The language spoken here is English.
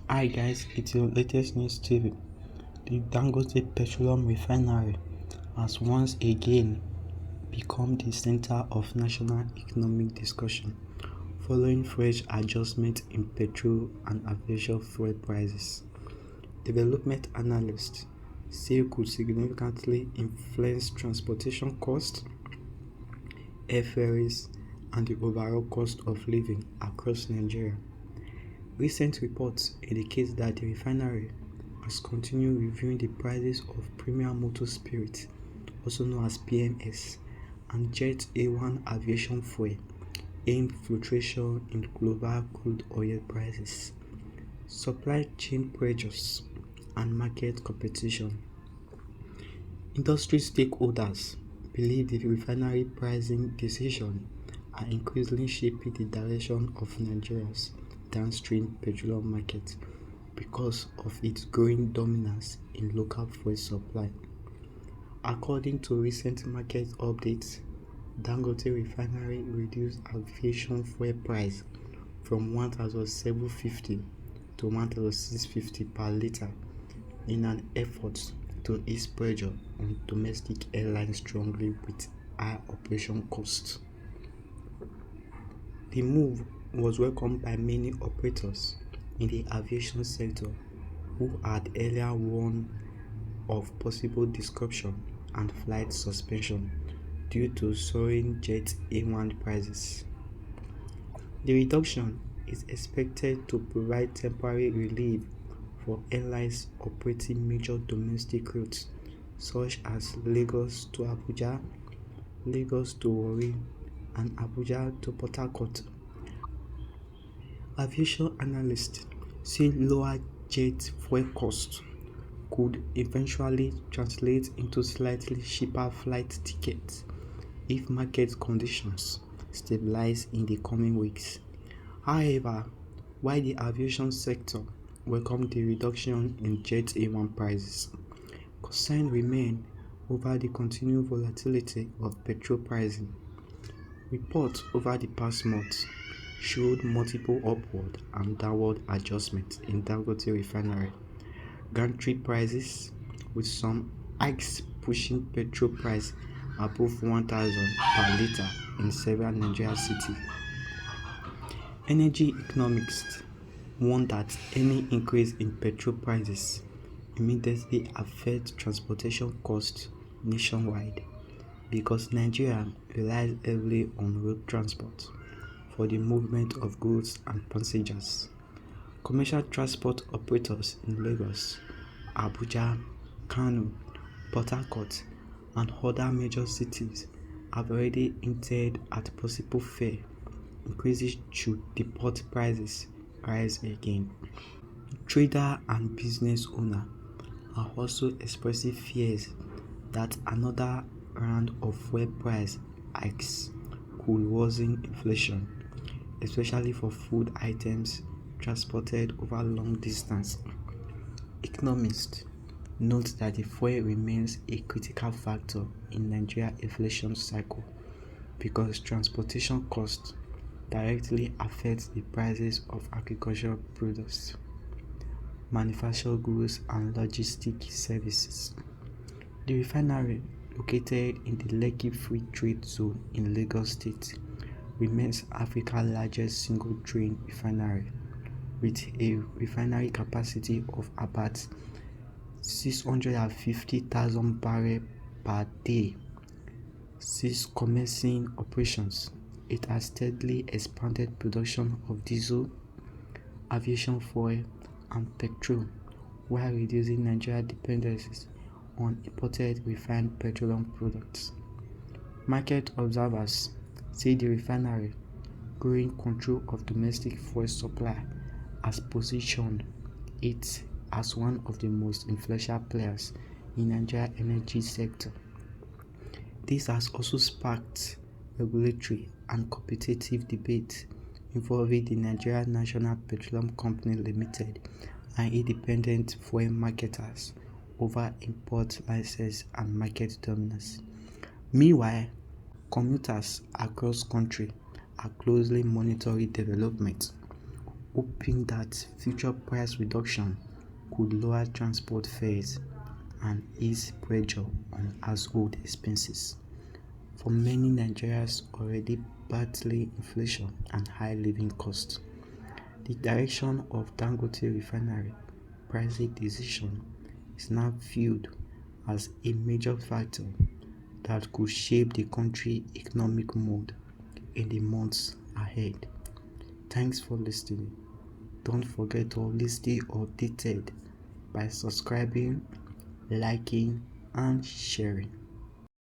Hi guys, it's your latest news TV. The Dangote Petroleum Refinery has once again become the center of national economic discussion following fresh adjustments in petrol and aviation fuel prices. Development analysts say it could significantly influence transportation costs, airfares, and the overall cost of living across Nigeria. Recent reports indicate that the refinery has continued reviewing the prices of premium motor spirits, also known as PMS, and Jet A1 aviation fuel, aimed fluctuation in global crude oil prices, supply chain pressures, and market competition. Industry stakeholders believe the refinery pricing decisions are increasingly shaping the direction of Nigeria's downstream petroleum market because of its growing dominance in local fuel supply. According to recent market updates, Dangote Refinery reduced aviation fuel price from 1,750 to 1,650 per litre in an effort to ease pressure on domestic airlines strongly with high operation costs. The move was welcomed by many operators in the aviation sector who had earlier warned of possible disruption and flight suspension due to soaring Jet A1 prices. The reduction is expected to provide temporary relief for airlines operating major domestic routes such as Lagos to Abuja, Lagos to Warri, and Abuja to Port Harcourt. Aviation analysts say lower jet fuel costs could eventually translate into slightly cheaper flight tickets if market conditions stabilize in the coming weeks. However, while the aviation sector welcomed the reduction in Jet A1 prices, concerns remain over the continued volatility of petrol pricing. Reports over the past months showed multiple upward and downward adjustments in Dangote Refinery gantry prices, with some hikes pushing petrol price above 1,000 per litre in several Nigerian cities. Energy economists warn that any increase in petrol prices immediately affects transportation costs nationwide because Nigeria relies heavily on road transport for the movement of goods and passengers. Commercial transport operators in Lagos, Abuja, Kano, Port Harcourt, and other major cities have already hinted at possible fare increases should the port prices rise again. Traders and business owners are also expressing fears that another round of fuel price hikes could worsen inflation, especially for food items transported over long distance. Economists note that the fuel remains a critical factor in Nigeria's inflation cycle because transportation costs directly affect the prices of agricultural products, manufactured goods, and logistic services. The refinery, located in the Lekki Free Trade Zone in Lagos State, remains Africa's largest single-train refinery, with a refinery capacity of about 650,000 barrels per day. Since commencing operations, it has steadily expanded production of diesel, aviation fuel, and petrol while reducing Nigeria's dependency on imported refined petroleum products. Market observers say the refinery, growing control of domestic fuel supply, has positioned it as one of the most influential players in Nigeria's energy sector. This has also sparked regulatory and competitive debate involving the Nigeria National Petroleum Company Limited and independent fuel marketers over import license and market dominance. Meanwhile, commuters across country are closely monitoring developments, hoping that future price reduction could lower transport fares and ease pressure on household expenses. For many Nigerians already battling inflation and high living costs, the direction of Dangote Refinery pricing decision is now viewed as a major factor that could shape the country's economic mood in the months ahead. Thanks for listening. Don't forget to always stay updated by subscribing, liking, and sharing.